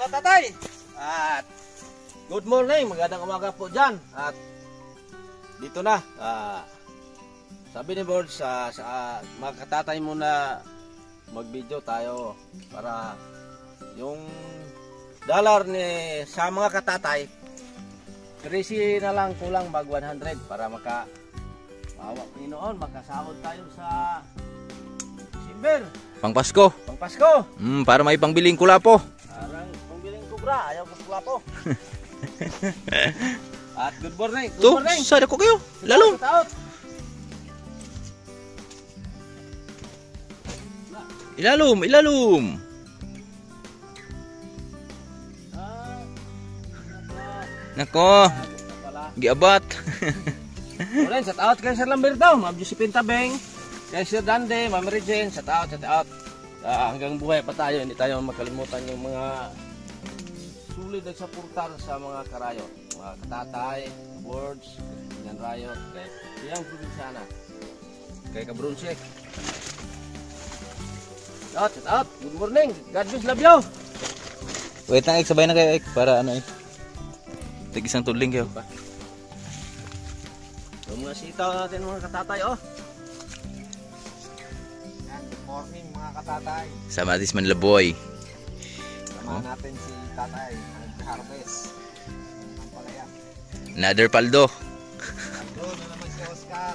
tatay. At good morning, magandang umaga po dyan. At dito na, sabi ni Board sa mga katatay muna mag-video tayo para yung dollar ni sa mga katatay 30 na lang kulang mag 100 para makasahod tayo sa December. Pang Pasko. Pang Pasko. Para may pangbiling kulapo. Parang pangbiling kubra, ayaw ko kulapo. At good morning. Good Tuh, morning. sada ko kayo. Lalo. Ilalum, ilalum. Nako. Giabat. Ulen, shout out kay Sir Lamberto, Ma'am Josephine Tabeng, kay Sir Dande, Ma'am Regine, shout out, shout out. Hanggang buhay pa tayo, hindi tayo makalimutan yung mga sulit na supportar sa mga karayot, mga katatay, boards, yan rayot, kay iyang probinsyana, kay Kabrunsek. Shout out, good morning, God bless, love you. Wait lang, sabay na kayo, para ano tig isang tudling kayo. So, mga sitaw natin mga katatay, oh. Good morning mga katatay. Sama natin si Manlaboy. Sama natin si tatay, nag-harvest ng palaya. Another paldo. Doon na naman si Oscar.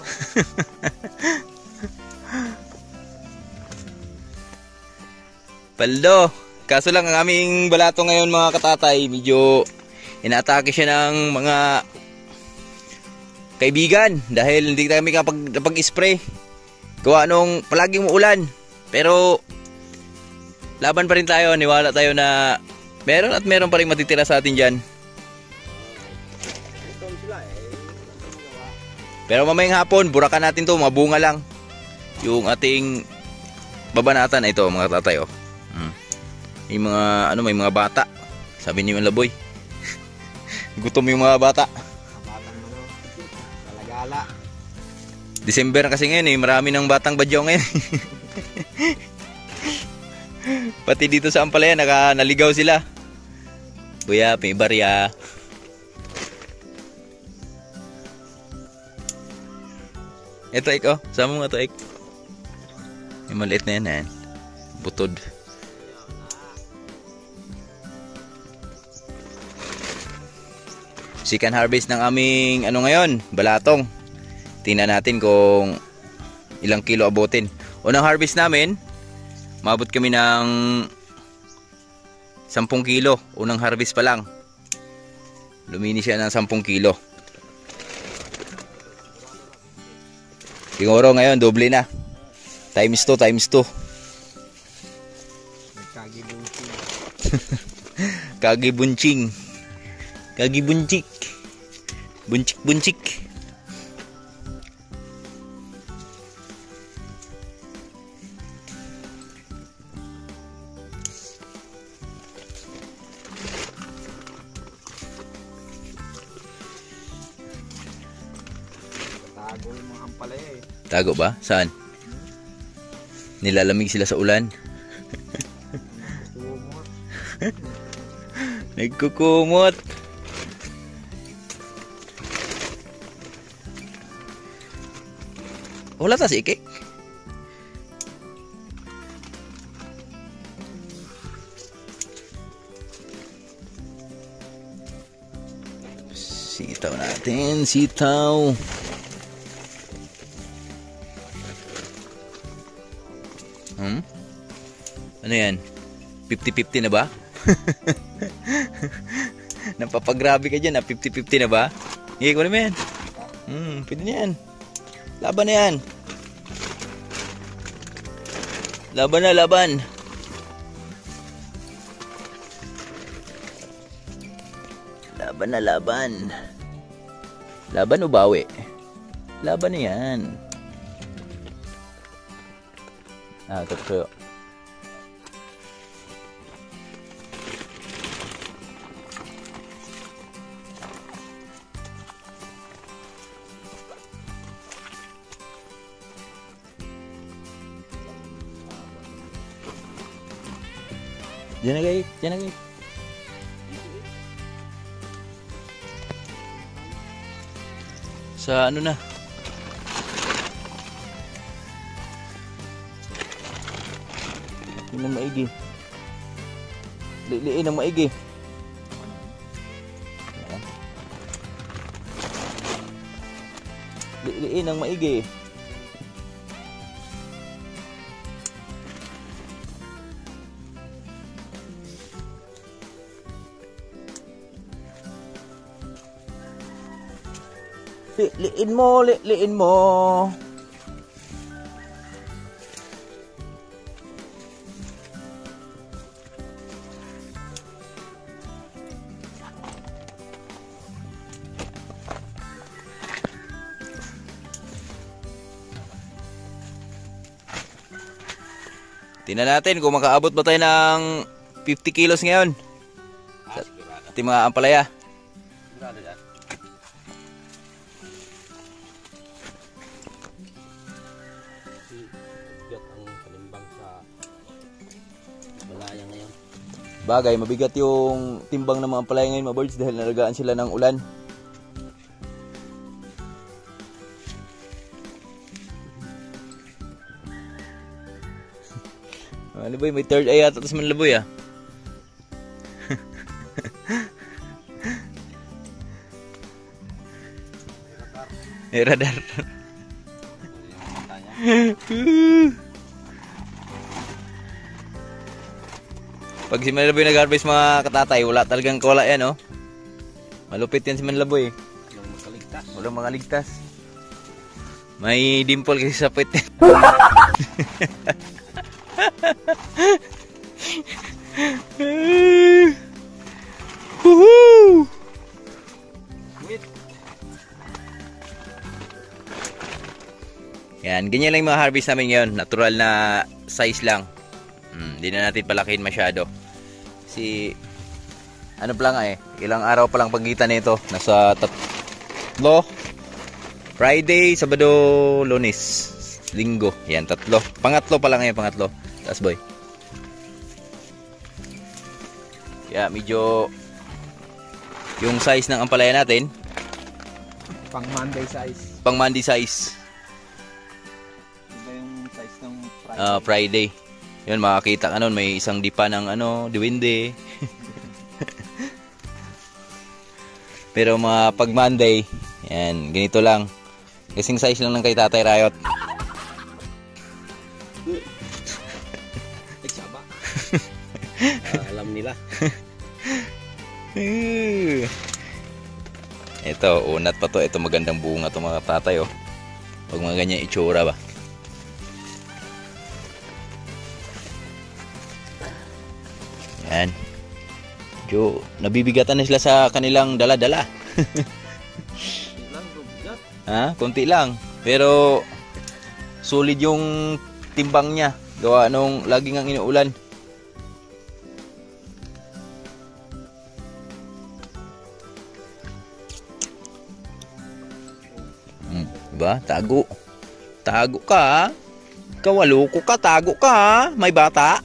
Paldo. Kaso lang ang aming balato ngayon mga katatay, medyo inaatake siya ng mga kaibigan dahil hindi kami kapag-spray. Gawa nung palaging umuulan. Pero laban pa rin tayo, niwala tayo na meron at meron pa rin matitira sa atin dyan. Pero mamayang hapon, burakan natin to, mabunga lang yung ating babanatan. Ito mga tatay, oh. May mga may mga bata. Sabi ni Manlaboy. Gutom yung mga bata. Batang galagala. December na kasi ngayon marami ng batang badyaw ngayon. Pati dito sa Ampalaya naligaw sila. Buya, may barya. Ito ik, sama mo nga ito ik. Yung maliit na yan, butod. Second harvest ng aming ngayon, balatong. Tingnan natin kung ilang kilo abutin. Unang harvest namin, maabot kami ng 10 kilo. Unang harvest pa lang. Lumini siya ng 10 kilo. Siguro ngayon, doble na. Times 2, times 2. Kagibunching. Kagibunching. Kagibunchik. Buncik-buncik. Tago yung mga ampalaya eh. Tago ba? Saan? Nilalamig sila sa ulan. Kumot. Nagkukumot. Wala ta si Ikik. Sitaw natin, sitaw. Ano yan? 50-50 na ba? Napapagrabe ka dyan, 50-50 na ba? Ikik, wala mo yan. Pwede na yan. Laban na yan. Laban na, laban. Laban na, laban. Laban o bawi? Laban na yan. Tapos Diyan na guys, diyan na guys. Sa ano na? Tingnan maigi. Liin ang maigi. Liin ang maigi. Liin mo, liin mo. Tingnan natin kung makaabot ba tayo ng 50 kilos ngayon. Sigurado. Ating mga ampalaya. Sigurado yan. Bigat ang panimbang sa balaya ngayon. Bagay, mabigat yung timbang ng mga ampalaya ngayon, mga birds, dahil nalagaan sila ng ulan. Ano ba, may third eye yata tapos manlaboy ah. May radar. Pag si Manlaboy nag-harvest mga katatay, wala talagang kawala yan oh. Malupit yan si Manlaboy. Walang makaligtas. Walang mga ligtas. May dimple kasi sa puwet. Woohoo! Yan, ganyan lang yung mga harvest namin ngayon. Natural na size lang. Hindi na natin palakihin masyado. Kasi, ano pa lang eh, ilang araw pa lang pagitan nito. Nasa tatlo. Friday, Sabado, Lunes, Linggo. Yan, tatlo. Pangatlo pa lang ngayon, pangatlo. Taas boy. Kaya medyo yung size ng ampalaya natin, Pang Monday size. pang Monday size. Iba yung size ng Friday. Yun, makakita ka nun, may isang dipa ng diwinde. Pero mga pag Monday, yan, ganito lang. Kasing size lang ng kay Tatay Rayot. Ay, saba. Alam nila. Ito, unat pa to. Ito magandang bunga to mga tatay oh. Pag mga ganyan itsura ba. Yan. Jo, nabibigatan na sila sa kanilang dala-dala. Ilang bigat. Ha? Konti lang. Pero solid yung timbang niya. Gawa nung laging ang inuulan. Diba? Tago. Tago ka. Kawaloko ka. Tago ka. May bata.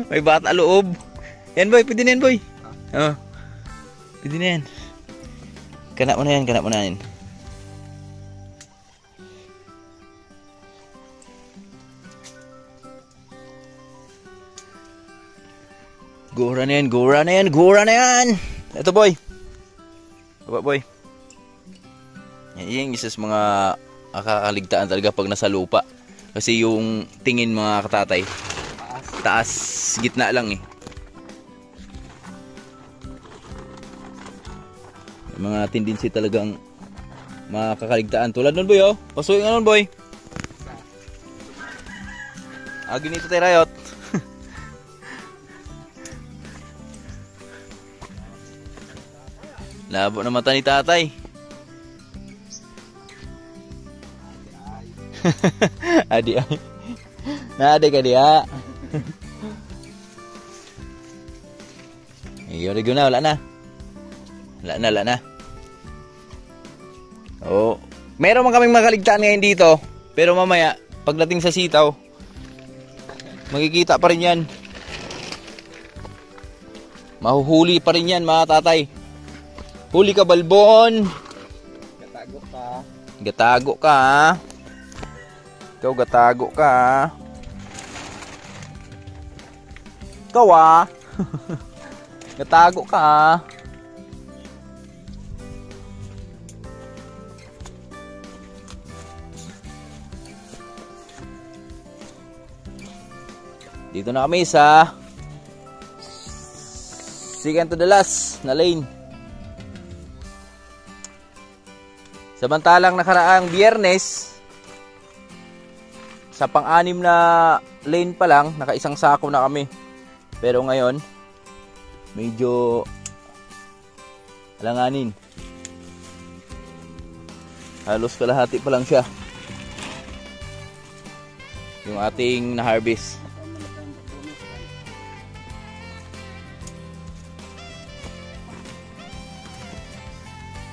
May bata loob. Yan boy. Pwede na yan boy. Oh. Pwede na yan. Kanak mo na yan. Kanak mo na yan. Gura na yan. Gura na yan. Gura na yan. Ito boy. Baba boy. Yan yung isa sa mga nakakaligtaan talaga pag nasa lupa. Kasi yung tingin mga katatay, taas, gitna lang eh. May mga tendency talagang makakaligtaan. Tulad nun boy oh. Pasuyin nga nun boy. Ginito tayo Rayot. Labo na mata ni tatay. Adi ay. Nade ka dia. Iyo rig na, wala na. Wala na. Oh, meron man kaming makaligtaan ngayon dito, pero mamaya pagdating sa sitaw, makikita pa rin 'yan. Mahuhuli pa rin 'yan, mga tatay. Huli ka balbon. Katago. Gatago ka ha. Ikaw gatago ka ha. Ikaw ah. Gatago ka ha. Dito na kami sa second to the last na lane. Samantalang nakaraang Biyernes, sa pang-anim na lane pa lang, naka-isang sako na kami. Pero ngayon, medyo alanganin. Halos kalahati pa lang siya. Yung ating na-harvest.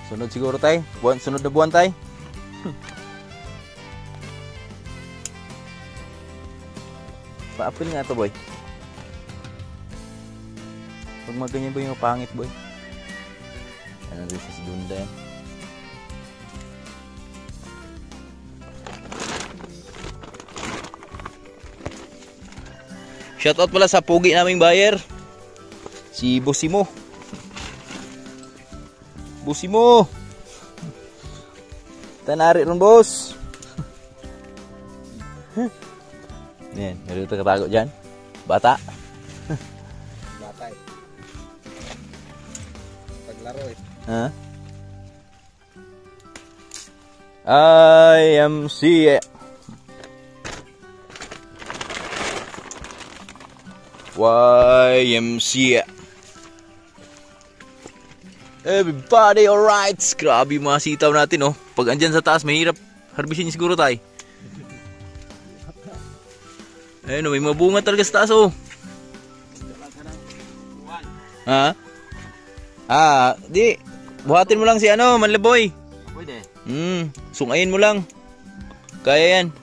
Sunod siguro tay. Sunod na buwan tay. Pa-apil nga to boy. Pag maganyan ba yung pangit boy? Ano din sa dunda yan. Shoutout pala sa pugi naming buyer. Si Busimo. Busimo. Tanari ron boss. Yan, meron ito katago dyan. Bata. Bata eh. Paglaro eh. Ha? IMC. YMC. Everybody alright. Grabe yung mga sitaw natin oh. Pag andyan sa taas mahirap harbisin siguro tayo. Ayun oh, may mga bunga talaga sa taas oh. Ha? Di buhatin mo lang si ano, Manlaboy. Pwede. Sungayin mo lang. Kaya yan.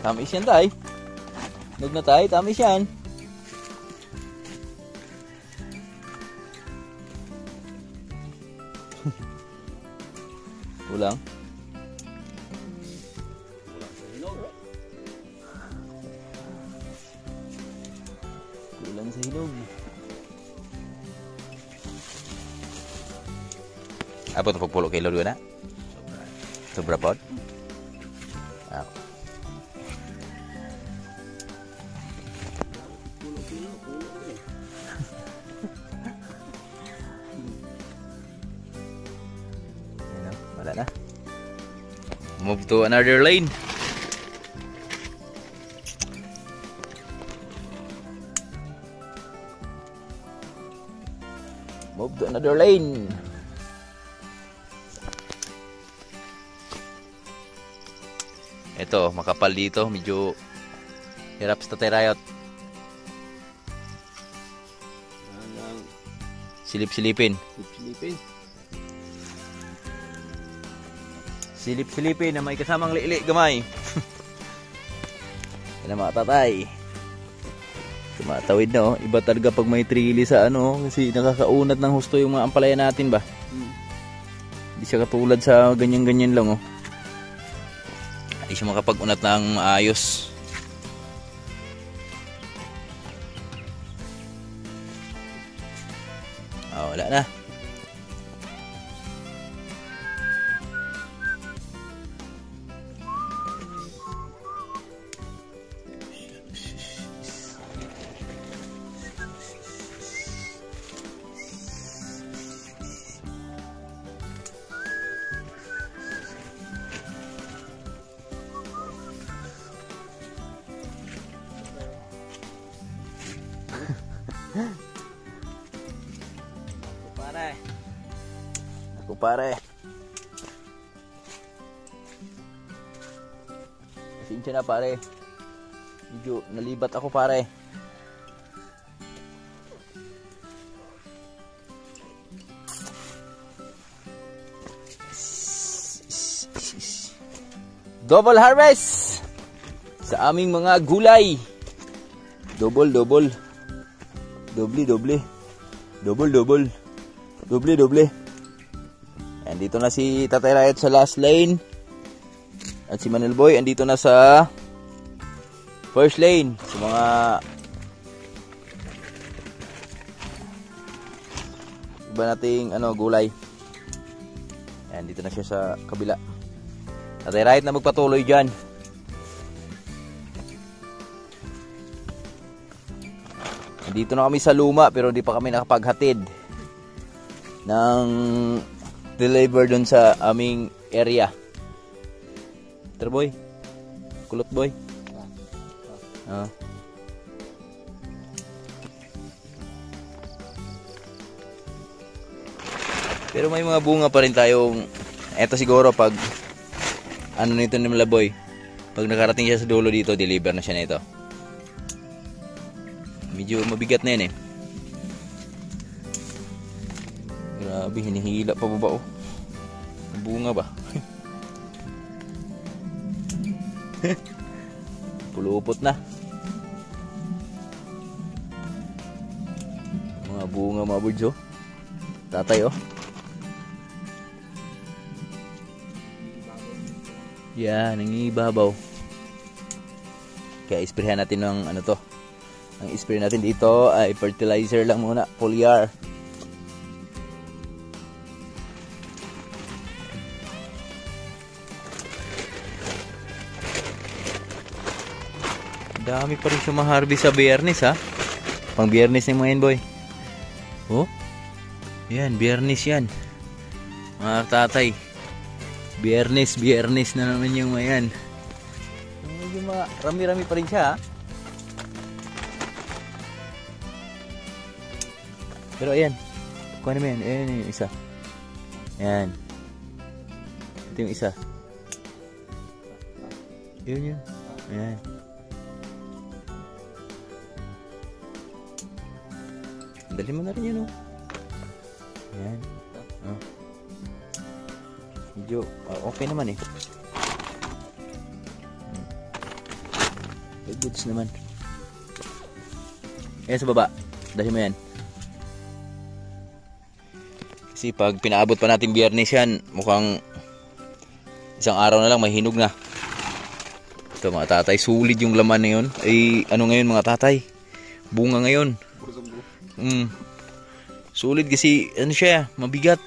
Tamis yan tay. Nag na tay, tamis yan. Kulang. Kulang sa hinog. Apa tu 40 kilo dua na? Sobra pod? Wala na. Move to another lane. Move to another lane. Ito, makapal dito. Medyo hirap sa Tatay Riot. Silip-silipin. Silip-silipin. Silip-silipin na may kasamang liili gamay. Yan ang mga tatay. Tumatawid na oh. Iba talaga pag may trili sa ano. Kasi nakakaunat ng husto yung mga ampalaya natin ba. Hindi siya katulad sa ganyan-ganyan lang oh. Hindi siya makapag-unat ng maayos. Wala na. Ako pare. Pasensya na pare. Medyo nalibat ako pare. Double harvest. sa aming mga gulay. Double. And dito na si Tatay Riot sa last lane. At si Manel Boy andito na sa first lane. Sa mga iba nating gulay. Ayan, dito na siya sa kabila. Tatay Riot na magpatuloy dyan. Dito na kami sa luma pero hindi pa kami nakapaghatid ng deliver dun sa aming area. Tara boy. Kulot boy. Pero may mga bunga pa rin tayong eto siguro pag nito ni Malaboy. Pag nakarating siya sa dulo dito, deliver na siya nito. Medyo mabigat na yan eh. Grabe, hinihila pa ba oh. Bunga ba? Pulupot na. Mga bunga mga buds oh. Tatay oh. Yan, nangibabaw. Kaya isprehan natin ng to. Ang spray natin dito ay fertilizer lang muna, foliar. Dami pa rin siya ma-harvest sa Biyernes ha. Pang Biyernes na mga yan boy. Oh. Yan, Biyernes yan. Mga tatay. Biyernes na naman yung mga yan. Medyo rami-rami pa rin siya ha. Pero ayan, kuha naman yan. Ayan yung isa. Ayan. Ito yung isa. Yun yun. Ayan. Dali mo na rin yun oh. Ayan. Oh. Medyo okay naman eh. Goods naman. Ayan sa baba. Dali mo yan. Kasi pag pinaabot pa natin Biyernes yan, mukhang isang araw na lang may hinog na. Ito mga tatay, sulit yung laman na yun. Ay ngayon mga tatay? Bunga ngayon. Sulit kasi siya, mabigat.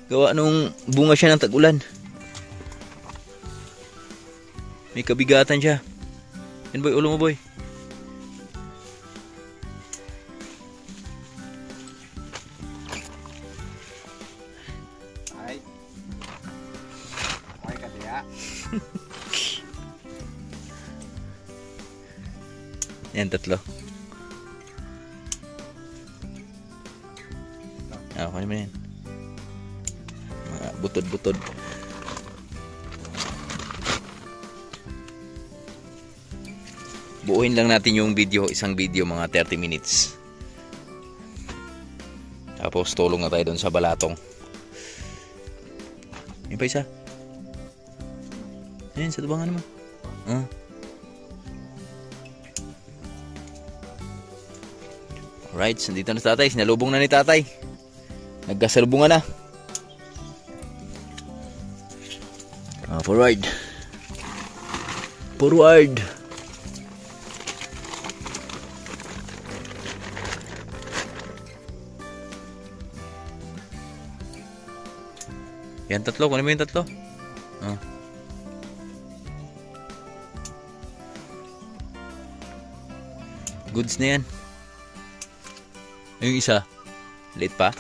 Gawa nung bunga siya ng tag-ulan. May kabigatan siya. Yan boy, ulo mo boy. Yan, tatlo. Okay naman yan. Mga butod-butod. Buuin lang natin yung video, isang video mga 30 minutes. Tapos tulong na tayo doon sa balatong. Yan pa isa. Yan, sa tubangan naman. Alright, nandito na tatay. Sinalubong na ni tatay. Nagkasalubungan na. Forward. Forward. Yan tatlo. Kunin mo yung tatlo. Goods na yan. Yung isa, late pa.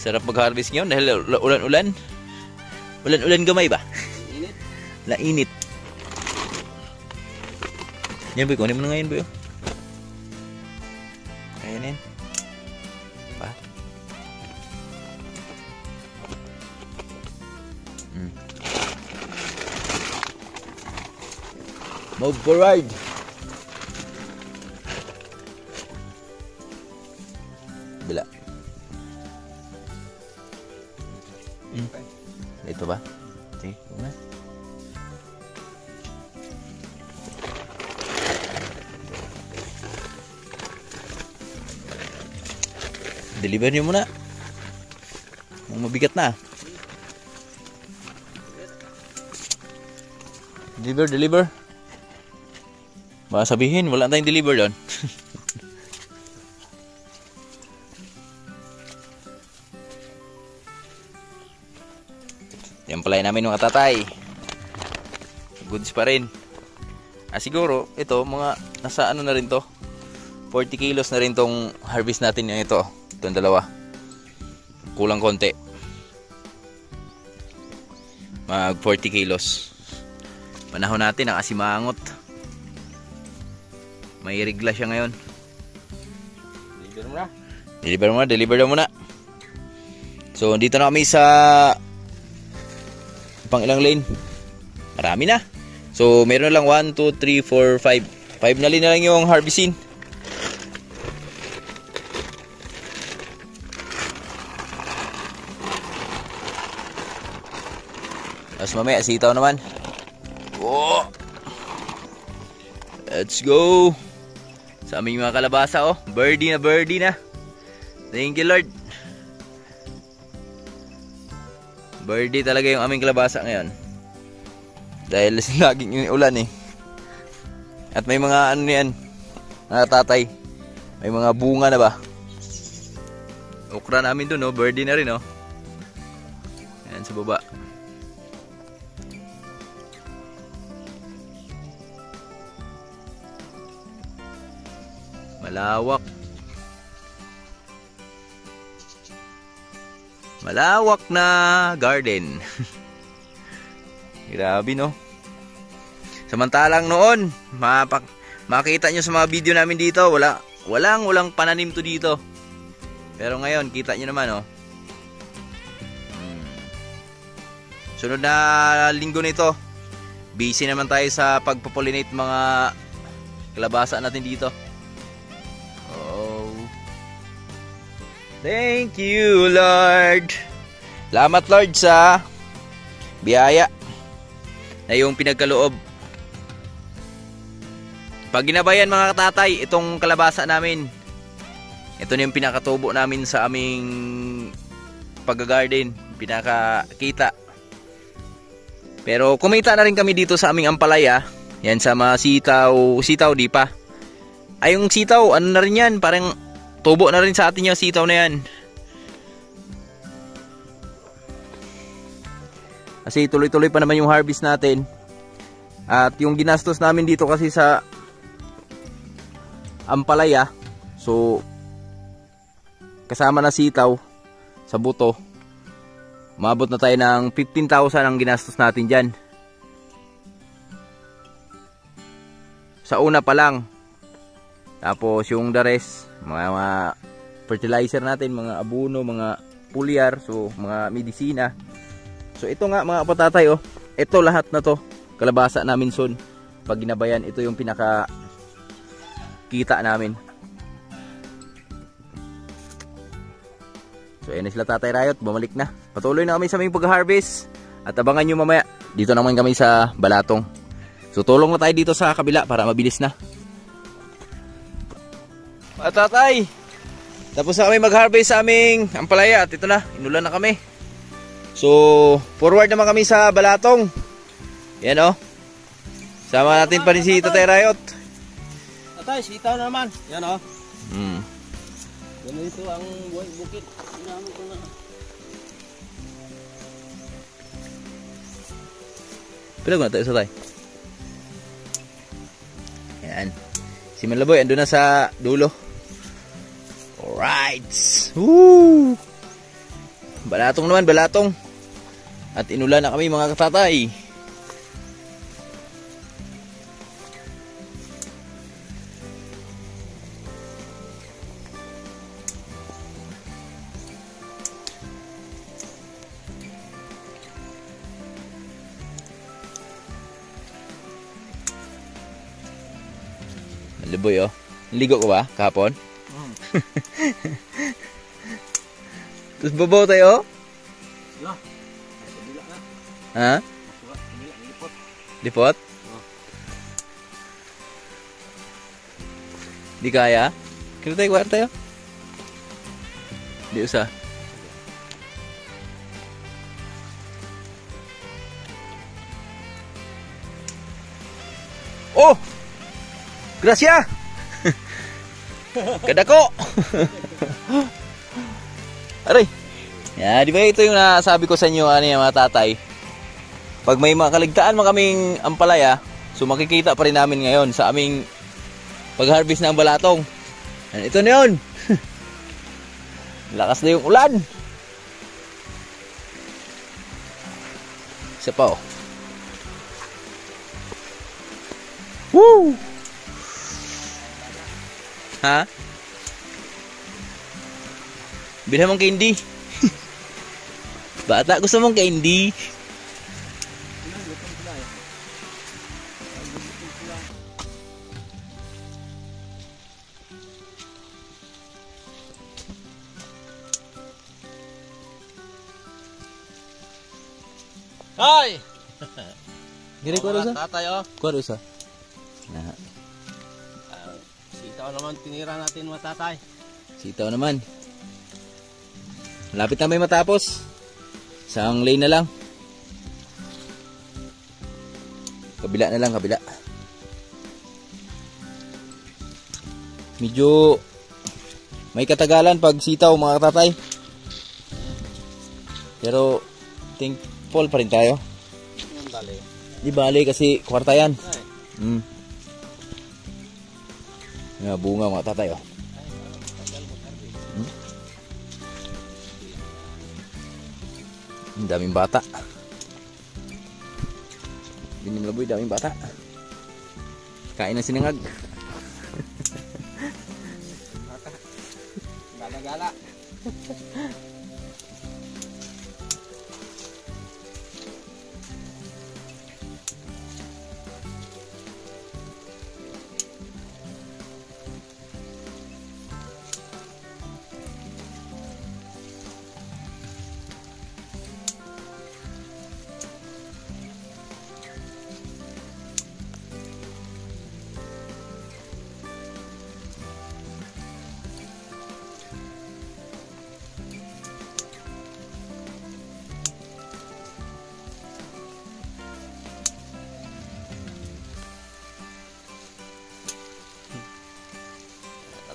Sarap mag-harvest ngayon dahil ulan-ulan. Ulan-ulan gamay ba? Init. Lainit. Yan boy, kunin mo na ngayon boy. na yan. Pa? Move forward. Bila. Ito ba? Sige, na. Deliver niyo muna. Mabigat na. Deliver. Baka sabihin, wala tayong deliver doon. Yan pala namin mga tatay. Goods pa rin. Siguro, ito, mga nasa ano na rin to. 40 kilos na rin tong harvest natin yung ito. Itong dalawa. Kulang konti. Mag 40 kilos. Panahon natin, nakasimangot. May regla siya ngayon. Deliver mo na. So, dito na kami sa pang ilang lane. Marami na. So, meron lang 1, 2, 3, 4, 5. 5 na lang yung harvesting. Tapos mamaya, sitaw naman. Oh! Let's go! Sa aming mga kalabasa, oh. Birdie na. Thank you, Lord. Birdie talaga yung aming kalabasa ngayon. Dahil laging yung ulan eh. At may mga ano yan, mga tatay. May mga bunga na ba? Okra namin dun, oh. Birdie na rin, oh. Ayan sa baba. Malawak na garden. Grabe, no? Samantalang noon, makita nyo sa mga video namin dito, walang pananim to dito. Pero ngayon, kita nyo naman, oh. Sunod na linggo nito, busy naman tayo sa pagpopollinate mga kalabasa natin dito. Thank you, Lord. Salamat, Lord, sa biyaya na yung pinagkaloob. Pag ginabayan, mga katatay, itong kalabasa namin, ito na yung pinakatubo namin sa aming pag-garden, pinakakita. Pero kumita na rin kami dito sa aming ampalaya. Yan sa mga sitaw di pa. Ay, yung sitaw, ano na rin yan, parang tubo na rin sa atin yung sitaw na yan. Kasi tuloy-tuloy pa naman yung harvest natin. At yung ginastos namin dito kasi sa ampalaya, so kasama na sitaw sa buto, umabot na tayo ng 15,000 ang ginastos natin dyan. Sa una pa lang. Tapos yung the rest, mga fertilizer natin, mga abono, mga pulyar, so mga medisina. So ito nga mga kapatatay, oh. Ito lahat na to, kalabasa namin son. Pag ginabayan, ito yung pinaka kita namin. So ayan na sila Tatay Rayot, bumalik na. Patuloy na kami sa aming pag-harvest. At abangan nyo mamaya, dito naman kami sa Balatong. So tulong na tayo dito sa kabila para mabilis na. Tatay, tapos na kami mag-harvest sa aming ampalaya at ito na, inulan na kami. So, forward naman kami sa Balatong. Yan, oh. Sama natin pa rin si Tatay Rayot. Tatay, sitaw na naman. Yan, oh. Ganito ang buhay bukit. Inaano ko na. Pila ko na tayo sa tay. Yan. Si Malaboy, ando na sa dulo. Alright. Woo! Balatong naman, balatong. At inulan na kami mga katatay. Liboy, oh. Ligo ko ba kahapon? Tapos babaw tayo, oh. Yeah. Kabila na. Ha? Kabila, lipot. Lipot? Di kaya? Kaya tayo, kuha tayo. Di usah. Oh! Gracia! Kadako! Aray! Ya, di ba ito yung nasabi ko sa inyo, ano yung mga tatay? Pag may makaligtaan man kaming ampalaya, so makikita pa rin namin ngayon sa aming pag-harvest ng balatong. Ito na yun! Lakas na yung ulan! Isa pa, oh. Woo! Ha? Bilhan mong candy. Bata, gusto mong candy? Hoy! Giri ko sa? Tatay, oh. Kuha sa. Sitaw naman tinira natin mga tatay. Sitaw naman. Malapit na may matapos. Isang lane na lang. Kabila na lang, kabila. Medyo may katagalan pag sitaw mga tatay. Pero thankful pa rin tayo. Yan bali. Di bali kasi kwarta yan. Ay. Nga bunga mga tatay, oh. Ang daming bata. Binim laboy, daming bata. Kain ng sinangag. Gala-gala.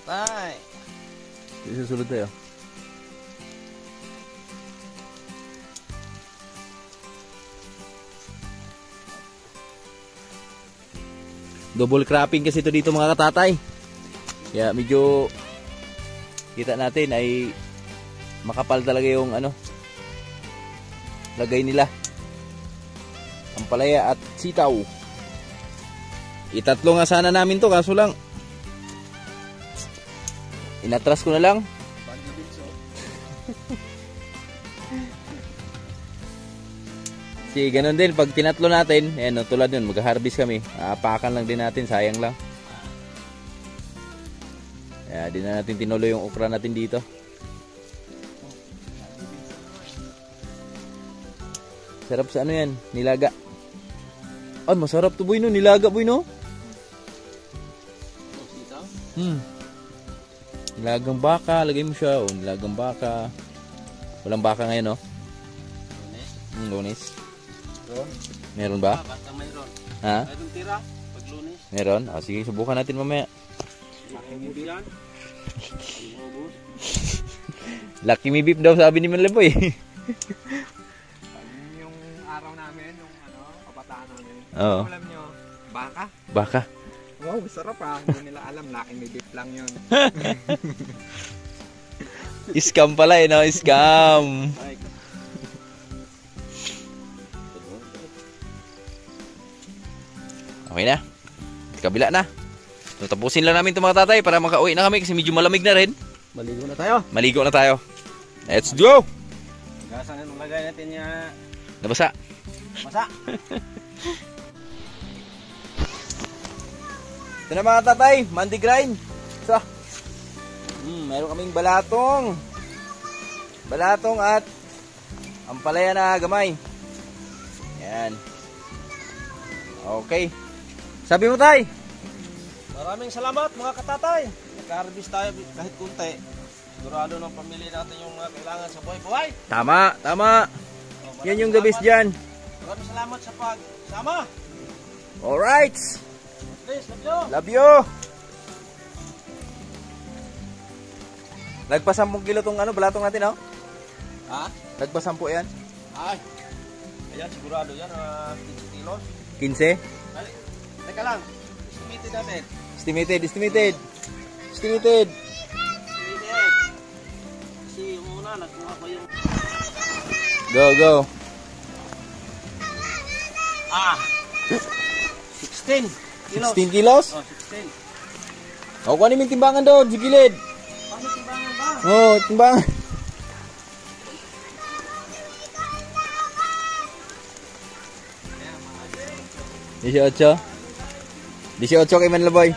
Tatay. Susunod tayo. Double cropping kasi ito dito mga katatay. Kaya medyo kita natin ay makapal talaga yung ano lagay nila. Ampalaya at sitaw. Itatlo nga sana namin to kaso lang inatras ko na lang. Si ganun din pag tinatlo natin, ayan, tulad yun, mag-harvest kami. Aapakan lang din natin, sayang lang. Kaya di na natin tinuloy yung okra natin dito. Sarap sa ano yan, nilaga. Ay, masarap to boy no, nilaga boy no. Nilagang baka, lagay mo siya. O, nilagang baka. Walang baka ngayon, no? Lunes. Meron ba? Basta mayroon. Ha? Mayroon tira pag Lunes. Meron? O, sige, subukan natin mamaya. Lucky me beef yan. Lucky me beef daw sabi ni Manlaboy. Yung araw namin, yung ano, kabataan namin. Oo. Alam nyo, baka. Baka. Wow, sarap ah. Hindi nila alam, laki may beef lang yun. Scam pala eh, no? Scam. Okay na. Kabila na. So, tapusin lang namin ito mga tatay para makauwi na kami kasi medyo malamig na rin. Maligo na tayo. Maligo na tayo. Let's go! Gasan na lagay natin niya. Nabasa. Masa. Ito na mga tatay, Monday grind. So, meron kaming balatong. Balatong at ampalaya na gamay. Yan. Okay. Sabi mo tay? Maraming salamat mga katatay. Nag-harvest tayo kahit kunti. Sigurado ng pamilya natin yung mga kailangan sa buhay-buhay. Tama, tama. Yan yung the best dyan. Maraming salamat sa pagsama. Alright. Please, love you. Love you. Nagpa 10 kilo tong balatong natin, oh. Ha? Nagpa 10 yan. Ay. Ayan, sigurado yan. 15 kilos. 15. Dali. Teka lang. Estimated natin. Estimated. Estimated. Kasi yung una, nagkuha ko yung... Go. 16 kilos. 16 kilos? Oh, 16. O, kuhanin mo yung timbangan doon, sa gilid. Paano timbangan ba? Oo, timbangan. Dieciocho kay Manlaboy.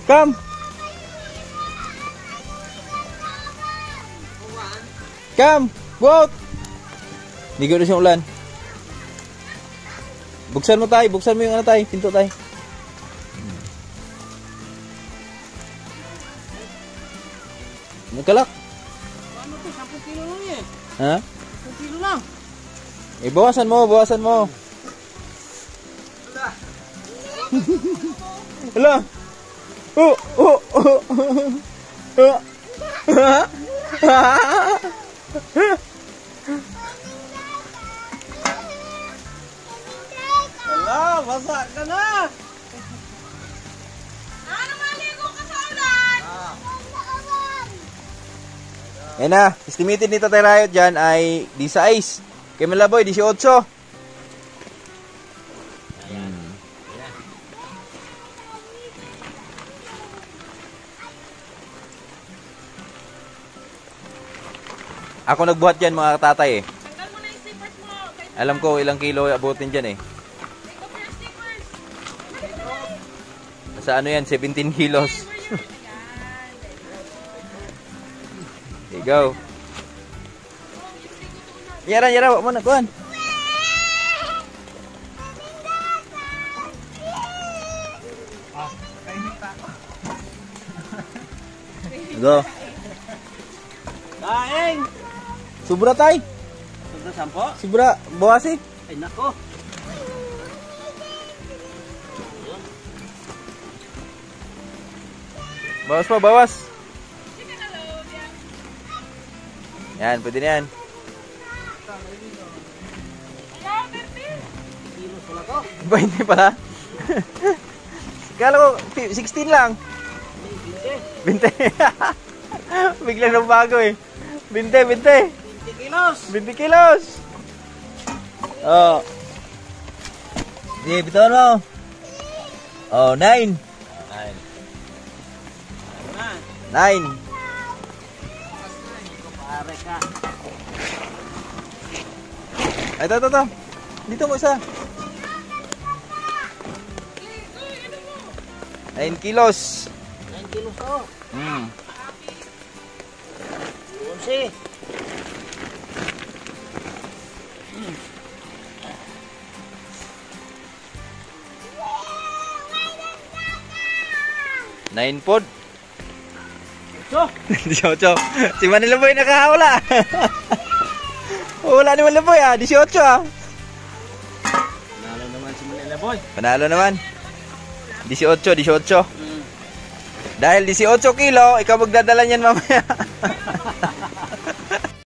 Come. Come. Go out. Ligo na siyang ulan. Buksan mo tayo. Buksan mo yung tayo. Pinto tayo. Nagkalak. Ano to? 10 kilo lang eh. Ha? 10 kilo lang. Eh, bawasan mo. Hala. Hala, basa ka na. Yan na. Estimated ni Tatay Riot dyan ay 16. Kay Manlaboy, 18. Ako nagbuhat dyan mga tatay eh. Tanggal mo na yung slippers mo. Alam ko ilang kilo abutin dyan eh. Take off your slippers. Sa ano yan, 17 kilos. There you go. Yara, wag mo na, kuhan. Go. Daeng. Sobra tay. Sobra 10? Sobra, bawasi. Ay nako. Bawas pa, bawas. Yan, pwede na yan. Kilos pala to. 20 pala. Kala ko, 16 lang. 20. Biglang nang bago eh. 20. 20 kilos. 20 kilos. Oh. Sige, bitaw mo. Oh, 9. 9. Pare ka. Ay, ito. Dito mo isa. 9 kilos. 9 kilos to. 11. Nine pod. So, 18. Si Manila Boy nakahawala. Wala ni Manila Boy 18 nalo naman si Manila Boy. Panalo naman. 18. Dahil 18 kilo, ikaw magdadala niyan mamaya.